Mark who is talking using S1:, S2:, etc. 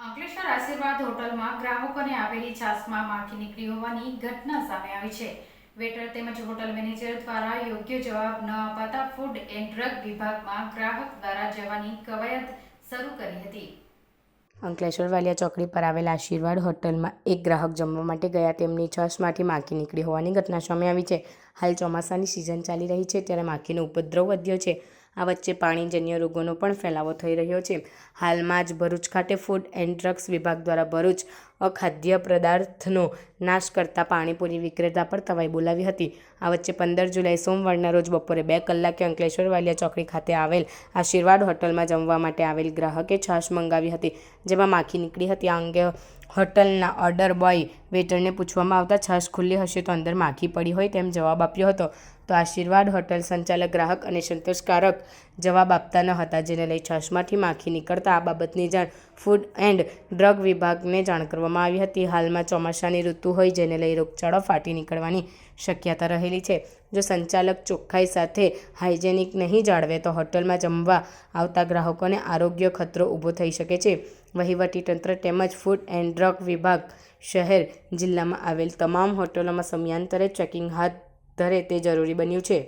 S1: અંકલેશ્વર આશીર્વાદ હોટલમાં ગ્રાહકોને આવેલી છાશમાં માખી નીકળી હોવાની ઘટના સામે આવી છે. વેટર તેમજ હોટલ મેનેજર દ્વારા યોગ્ય જવાબ ન અપાતા ફૂડ એન્ડ ડ્રગ વિભાગમાં ગ્રાહક દ્વારા જવાની કવાયત શરૂ કરી હતી.
S2: અંકલેશ્વર વાલિયા ચોકડી પર આવેલ આશીર્વાદ હોટલમાં એક ગ્રાહક જમવા માટે ગયા. તેમની છાશમાંથી માખી નીકળી હોવાની ઘટના સામે આવી છે. હાલ ચોમાસાની સિઝન ચાલી રહી છે ત્યારે માખીનો ઉપદ્રવ વધ્યો છે. આ વચ્ચે પાણીજન્ય રોગોનો પણ ફેલાવો થઈ રહ્યો છે. હાલમાં જ ભરૂચ ખાતે ફૂડ એન્ડ ડ્રગ્સ વિભાગ દ્વારા ભરૂચ અખાદ્ય પદાર્થનો નાશ કરતા પાણીપુરી વિક્રેતા પર તવાઈ બોલાવી હતી. આ વચ્ચે 15 જુલાઈ સોમવારના રોજ બપોરે 2 કલાકે અંકલેશ્વર વાલિયા ચોકડી ખાતે આવેલ આશીર્વાદ હોટલમાં જમવા માટે આવેલ ગ્રાહકે છાશ મંગાવી હતી, જેમાં માખી નીકળી હતી. આ અંગે હોટલના ઓર્ડર બોય વેટરને પૂછવામાં આવતા છાશ ખુલ્લી હશે તો અંદર માખી પડી હોય તેમ જવાબ આપ્યો હતો. તો આશીર્વાદ હોટલ સંચાલક ગ્રાહક અને સંતોષકારક જવાબ આપતા ન હતા, જેને લઈ છાશમાંથી માખી નીકળતા આ બાબતની જાણ ફૂડ એન્ડ ડ્રગ વિભાગને જાણ કરવામાં આવી હતી. હાલમાં ચોમાસાની ઋતુ હોય જેને લઈ રોગચાળો ફાટી નીકળવાની શક્યતા રહેલી છે. જો સંચાલક ચોખ્ખાઈ સાથે હાઇજેનિક નહીં જાળવે તો હોટલમાં જમવા આવતા ગ્રાહકોને આરોગ્ય ખતરો ઊભો થઈ શકે છે. વહીવટીતંત્ર તેમજ ફૂડ એન્ડ ડ્રગ વિભાગ શહેર જિલ્લામાં આવેલ તમામ હોટલોમાં સમયાંતરે ચેકિંગ હાથ ધરે તે જરૂરી બન્યું છે.